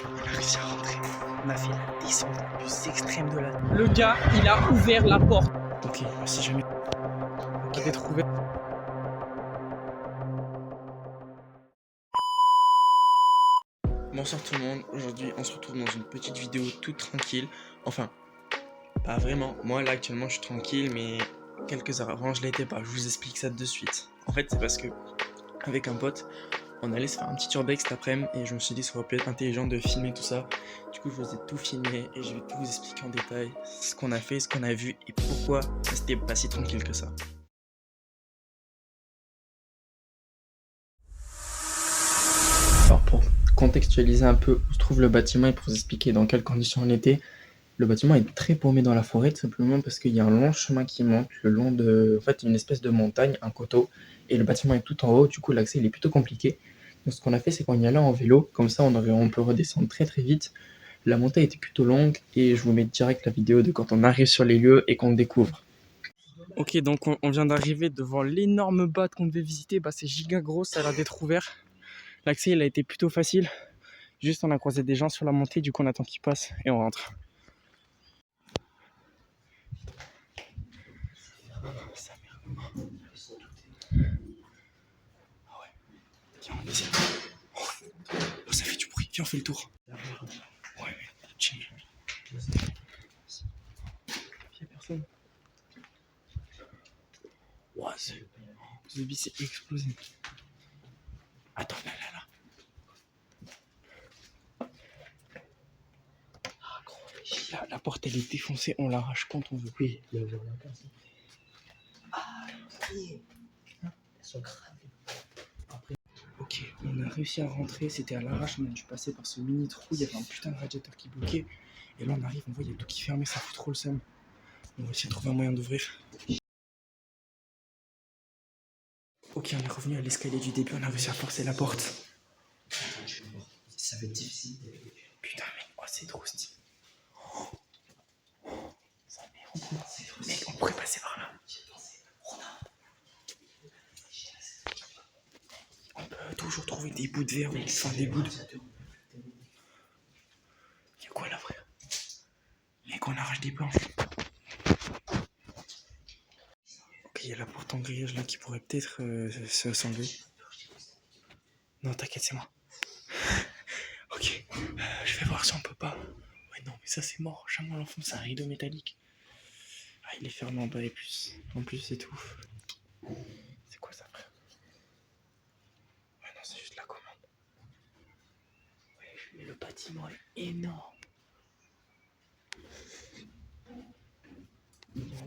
On a réussi à rentrer. On a fait la descente la plus extrême de la... Le gars, il a ouvert la porte. Ok, si jamais... On va être ouvert. Bonsoir tout le monde, aujourd'hui on se retrouve dans une petite vidéo toute tranquille. Enfin, pas vraiment. Moi là actuellement je suis tranquille, mais quelques heures avant je l'étais pas. Je vous explique ça de suite. En fait c'est parce que avec un pote, on allait se faire un petit urbex cet après-midi et je me suis dit que ça aurait pu être intelligent de filmer tout ça. Du coup je vous ai tout filmé et je vais tout vous expliquer en détail ce qu'on a fait, ce qu'on a vu et pourquoi c'était pas si tranquille que ça. Alors pour contextualiser un peu où se trouve le bâtiment et pour vous expliquer dans quelles conditions on était, le bâtiment est très paumé dans la forêt tout simplement parce qu'il y a un long chemin qui monte le long de, en fait, une espèce de montagne, un coteau, et le bâtiment est tout en haut, du coup l'accès il est plutôt compliqué. Donc ce qu'on a fait c'est qu'on y allait en vélo, comme ça on peut redescendre très très vite. La montée était plutôt longue et je vous mets direct la vidéo de quand on arrive sur les lieux et qu'on le découvre. Ok, donc on vient d'arriver devant l'énorme batte qu'on devait visiter, bah c'est giga gros, ça a l'air d'être ouvert. L'accès il a été plutôt facile, juste on a croisé des gens sur la montée, du coup on attend qu'ils passent et on rentre. Sa mère. Ah ouais. Viens, on essaie. Oh, ça fait du bruit. Viens, on fait le tour. Ouais, chill. Y'a personne. Ouah, The Bee s'est explosé. Attends, là. Ah, gros, la porte, elle est défoncée. On l'arrache quand on veut. Oui, il y a la place. Ah, oui. Elles sont cramées. Ok, on a réussi à rentrer, c'était à l'arrache, on a dû passer par ce mini trou, il y avait un putain de radiateur qui bloquait. Et là on arrive, on voit il y a tout qui est fermé, ça fout trop le seum. On va essayer de trouver un moyen d'ouvrir. Ok, on est revenu à l'escalier du début, on a réussi à forcer la porte. Ça va être difficile. Putain mec, oh c'est trop stylé. Mec, on pourrait passer par là. On peut toujours trouver des bouts de verre, enfin des bouts de... Y'a quoi là frère? Mec, on arrache des planches. Ok, il y a la porte en grillage là qui pourrait peut-être s'enlever. Non, t'inquiète, c'est moi. Ok, je vais voir si on peut pas. Ouais, non, mais ça c'est mort. Jamais on l'enfonce, c'est un rideau métallique. Ah, il est fermé en bas et plus. En plus, c'est tout. C'est quoi ça, frère? Ouais, non, c'est juste la commande. Ouais, mais le bâtiment est énorme.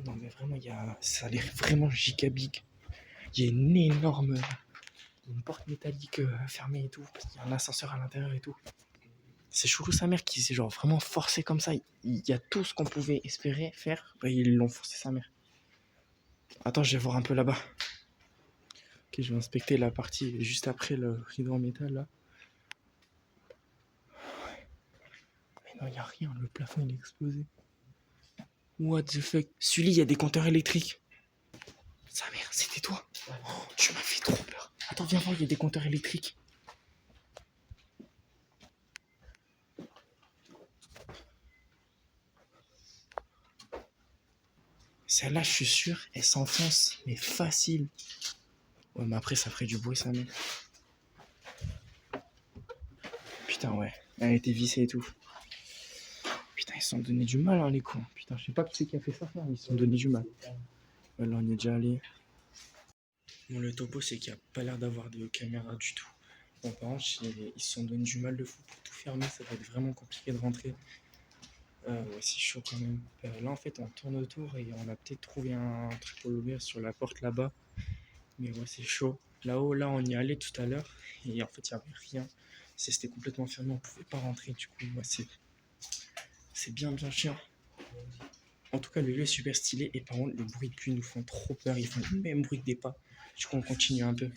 Non, mais vraiment, ça a l'air vraiment giga big. Il y a une porte métallique fermée et tout, parce qu'il y a un ascenseur à l'intérieur et tout. C'est chelou sa mère qui s'est genre vraiment forcé comme ça. Il y a tout ce qu'on pouvait espérer faire. Bah, ils l'ont forcé sa mère. Attends, je vais voir un peu là-bas. Ok, je vais inspecter la partie juste après le rideau en métal là. Mais non, il n'y a rien. Le plafond il est explosé. What the fuck? Sully, il y a des compteurs électriques. Sa mère, c'était toi? Oh, tu m'as fait trop peur. Attends, viens voir, il y a des compteurs électriques. Celle-là, je suis sûr, elle s'enfonce, mais facile. Ouais, mais après, ça ferait du bruit, sa mère. Putain, ouais. Elle a été vissée et tout. Putain, ils se sont donné du mal, hein, les cons. Putain, je sais pas qui c'est qui a fait ça, frère, mais ils se sont donné du mal. Là, on y est déjà allé. Bon, le topo, c'est qu'il n'y a pas l'air d'avoir de caméra du tout. Bon, par contre, ils se sont donné du mal de fou pour tout fermer. Ça va être vraiment compliqué de rentrer. Ouais, c'est chaud quand même. Là, en fait, on tourne autour et on a peut-être trouvé un truc pour l'ouvrir sur la porte là-bas. Mais ouais, c'est chaud. Là-haut, là, on y allait tout à l'heure. Et en fait, il n'y avait rien. C'était complètement fermé. On ne pouvait pas rentrer. Du coup, ouais, c'est bien chiant. En tout cas, le lieu est super stylé. Et par contre, les bruits de pluie nous font trop peur. Ils font le même bruit que des pas. Du coup, on continue un peu.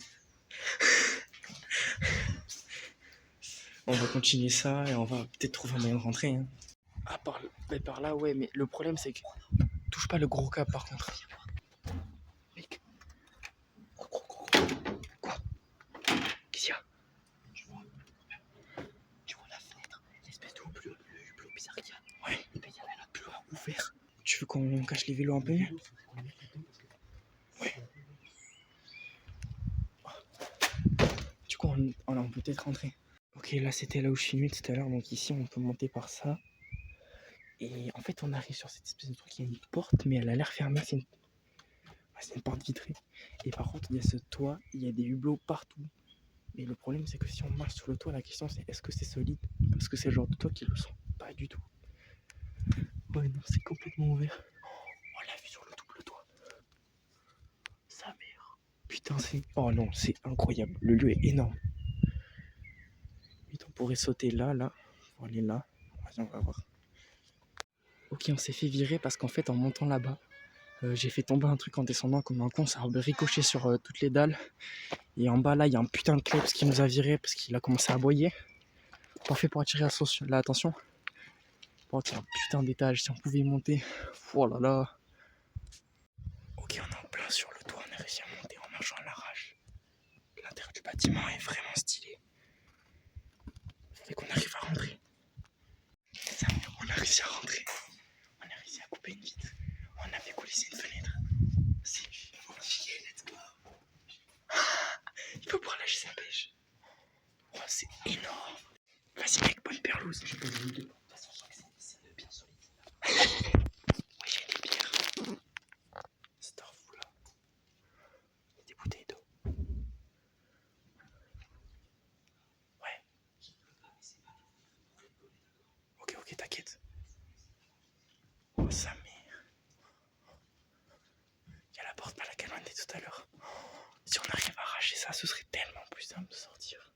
On va continuer ça et on va peut-être trouver un moyen de rentrer. Hein. Ah, par là, ouais, mais le problème, c'est que touche pas le gros câble par contre. Mec. Quoi? Qu'est-ce qu'il y a? Tu vois la fenêtre, qu'on cache les vélos un peu mieux. Ouais. Du coup, on peut peut-être rentrer. Ok, là c'était là où je filmais tout à l'heure. Donc ici, on peut monter par ça. Et en fait, on arrive sur cette espèce de truc. Il y a une porte, mais elle a l'air fermée. C'est une porte vitrée. Et par contre, il y a ce toit. Il y a des hublots partout. Mais le problème, c'est que si on marche sur le toit, la question c'est est-ce que c'est solide? Parce que c'est le genre de toit qui le sent pas du tout. Ouais, non, c'est complètement ouvert. Oh, on l'a vu sur le double toit. Sa mère. Putain, c'est. Oh non, c'est incroyable. Le lieu est énorme. Vite, on pourrait sauter là, pour aller là. Vas-y, on va voir. Ok, on s'est fait virer parce qu'en fait, en montant là-bas, j'ai fait tomber un truc en descendant comme un con. Ça a ricoché sur toutes les dalles. Et en bas, là, il y a un putain de kleps qui nous a viré parce qu'il a commencé à aboyer. Parfait pour attirer l'attention. Oh, c'est un putain d'étage. Si on pouvait y monter. Oh là là. Ok, on est en plein sur le toit. On a réussi à monter en marchant à l'arrache. L'intérieur du bâtiment est vraiment stylé. Il faudrait qu'on arrive à rentrer. Ça, on a réussi à rentrer. On a réussi à couper une vitre. On a fait coulisser une fenêtre. C'est chier, let's go. Il faut pouvoir lâcher sa pêche. Oh, c'est énorme. Vas-y, mec, bonne perlouse. Je peux vous deux. De toute façon, je sens que c'est bien solide. Oui, j'ai des bières. C'est un fou là. Il y a des bouteilles d'eau. Ouais. Ok, t'inquiète. Oh, sa mère. Il y a la porte par laquelle on était tout à l'heure. Si on arrive à arracher ça, ce serait tellement plus simple de sortir.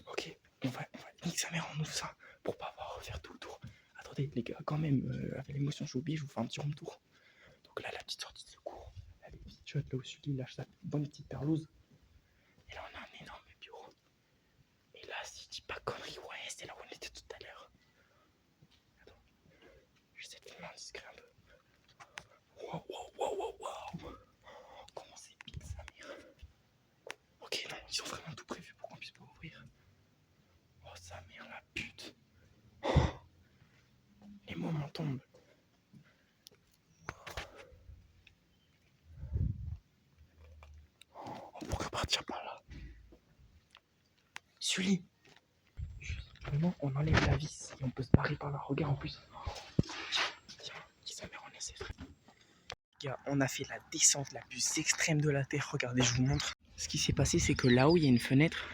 Ok, on va nique sa mère, on ouvre ça pour pas avoir à refaire tout le tour. Attendez les gars, quand même, avec l'émotion j'ai oublié, je vous fais un petit room tour. Donc là, la petite sortie de secours, elle est petite chouette, là où Sully lâche sa bonne petite perlouse. Et là, on a un énorme bureau. Et là, si je dis pas connerie, ouais, c'est là où on était tout à l'heure. Attends, j'essaie de filmer en discret un peu. Wow. Comment c'est pile sa mère. Ok, non, ils ont vraiment tout prévu pour qu'on puisse pas ouvrir. Oh, sa mère, la pute. Oh, les mots m'en tombent. On pourrait partir par là. Sully. Vraiment, on enlève la vis et on peut se barrer par là. Regarde en plus. Tiens, qui sa mère, on essaie. Gars, on a fait la descente la plus extrême de la terre. Regardez, je vous montre. Ce qui s'est passé, c'est que là-haut, il y a une fenêtre.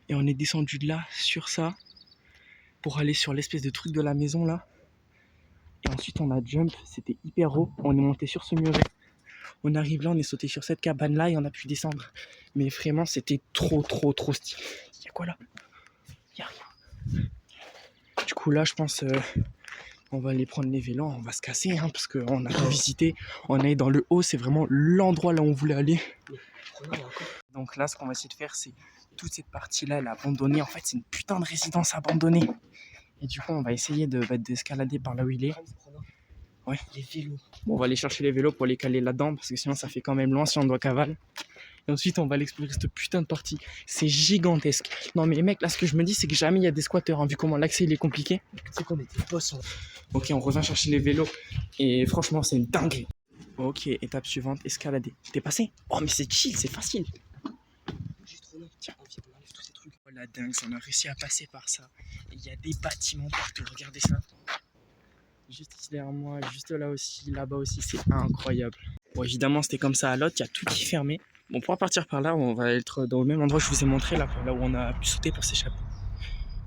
Et on est descendu de là, sur ça, pour aller sur l'espèce de truc de la maison là. Et ensuite, on a jump. C'était hyper haut. On est monté sur ce muret. On arrive là, on est sauté sur cette cabane là et on a pu descendre. Mais vraiment, c'était trop stylé. Y'a quoi là? Y'a rien. Du coup, là, je pense, on va aller prendre les vélos, on va se casser, hein, parce qu'on a tout visité. On est dans le haut, c'est vraiment l'endroit là où on voulait aller. Donc là, ce qu'on va essayer de faire, c'est toute cette partie-là, elle est abandonnée. En fait, c'est une putain de résidence abandonnée. Et du coup, on va essayer d'escalader par là où il est. Ouais. Les vélos. Bon, on va aller chercher les vélos pour les caler là-dedans, parce que sinon, ça fait quand même loin si on doit cavaler. Et ensuite, on va aller explorer cette putain de partie. C'est gigantesque. Non, mais mec, là, ce que je me dis, c'est que jamais il y a des squatteurs, hein, vu comment l'accès il est compliqué. Tu sais qu'on était boss. Ok, on revient chercher les vélos. Et franchement, c'est une dinguerie. Ok, étape suivante, escalader. T'es passé? Oh, mais c'est chill, c'est facile. Juste trop long. Tiens, on enlève tous ces trucs. Oh la dingue, on a réussi à passer par ça. Il y a des bâtiments partout, regardez ça. Juste ici derrière moi, juste là aussi, là-bas aussi, c'est incroyable. Bon, évidemment, c'était comme ça à l'autre, il y a tout qui est fermé. Bon, pour partir par là, on va être dans le même endroit que je vous ai montré, là où on a pu sauter pour s'échapper.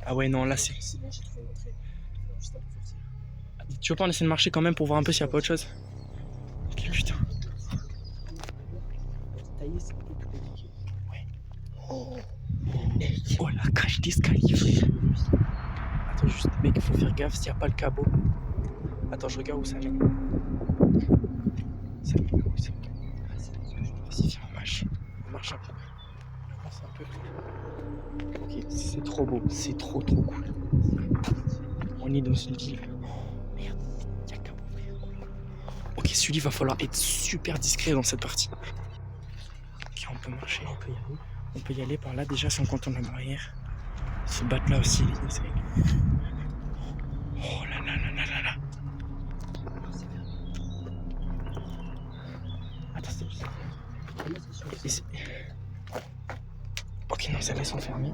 Ah ouais, non, là c'est... C'est bon, j'ai trouvé l'entrée. Juste un peu sortir. Tu veux pas en essayer de marcher quand même pour voir un peu s'il n'y a pas autre chose? Ok, putain. Ouais. Oh, la cage d'escalier, frère. Attends, juste, mec, il faut faire gaffe s'il n'y a pas le cabot. Attends, je regarde où ça mène. Ça mène où ça? Vas-y, viens, on marche. On marche un peu. On avance un peu. Ok, c'est trop beau. C'est trop cool. On est dans une ville. Oh, merde, il y a le cabot, frère. Ok, celui-là, il va falloir être super discret dans cette partie. Ok, on peut marcher. On peut y aller. On peut y aller par là déjà si on contourne la barrière. Se battre là aussi, les insectes. Oh, Et c'est... Ok, non, ça laisse enfermer.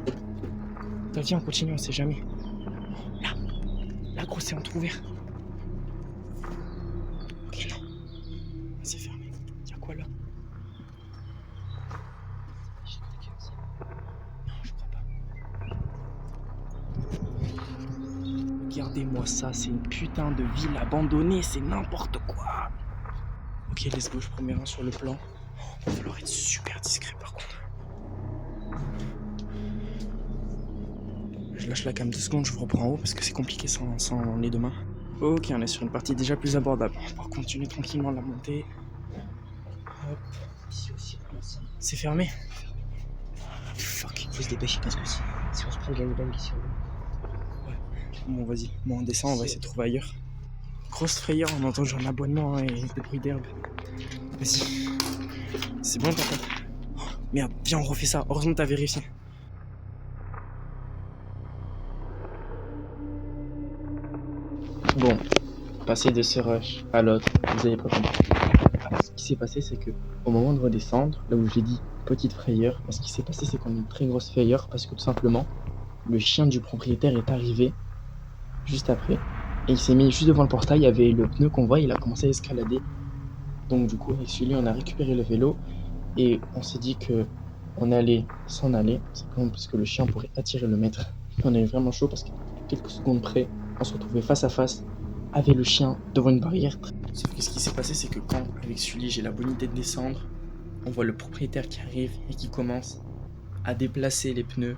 T'as dit, on continue, on sait jamais. Là, gros, c'est entrouvert. Ok, non. C'est fermé. Y'a quoi là? Non, je crois pas. Regardez-moi ça, c'est une putain de ville abandonnée, c'est n'importe quoi. Ok, let's go, je prends mes reins sur le plan. Il va falloir être super discret par contre. Je lâche la cam 2 secondes, je vous reprends en haut parce que c'est compliqué sans les deux mains. Ok, on est sur une partie déjà plus abordable. On va continuer tranquillement la montée. Hop. C'est fermé. Fuck. Il faut se dépêcher parce que si on se prend de la gangbang ici, Bon, vas-y. Bon, on descend, on va essayer de trouver ailleurs. Grosse frayeur, on entend genre l'aboiement et des bruits d'herbe. Vas-y. C'est bon, t'as pas... Merde, viens, on refait ça. Heureusement, t'as vérifié. Bon, passer de ce rush à l'autre, vous avez pas compris. Ce qui s'est passé, c'est que au moment de redescendre, là où j'ai dit petite frayeur, ce qui s'est passé, c'est qu'on a une très grosse frayeur parce que tout simplement, le chien du propriétaire est arrivé juste après et il s'est mis juste devant le portail. Il y avait le pneu qu'on voit, il a commencé à escalader. Donc, du coup, avec celui, on a récupéré le vélo et on s'est dit que on allait s'en aller, simplement parce que le chien pourrait attirer le maître. Et on avait vraiment chaud parce que quelques secondes près, on se retrouvait face à face avec le chien devant une barrière. Sauf que ce qui s'est passé, c'est que quand, avec Sully, j'ai la bonne idée de descendre, on voit le propriétaire qui arrive et qui commence à déplacer les pneus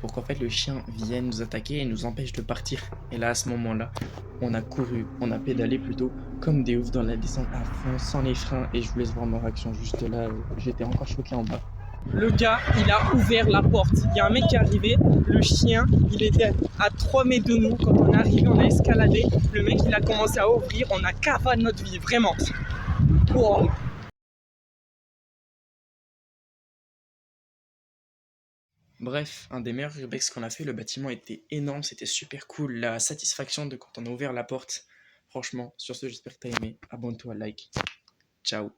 pour qu'en fait le chien vienne nous attaquer et nous empêche de partir. Et là, à ce moment-là, on a couru, on a pédalé plutôt comme des oufs dans la descente à fond, sans les freins. Et je vous laisse voir ma réaction juste là, j'étais encore choqué en bas. Le gars, il a ouvert la porte. Il y a un mec qui est arrivé. Le chien, il était à 3 mètres de nous. Quand on est arrivé, on a escaladé. Le mec, il a commencé à ouvrir. On a cavale notre vie, vraiment. Wow. Bref, un des meilleurs urbex qu'on a fait. Le bâtiment était énorme, c'était super cool. La satisfaction de quand on a ouvert la porte. Franchement, sur ce, j'espère que t'as aimé. Abonne-toi, like. Ciao.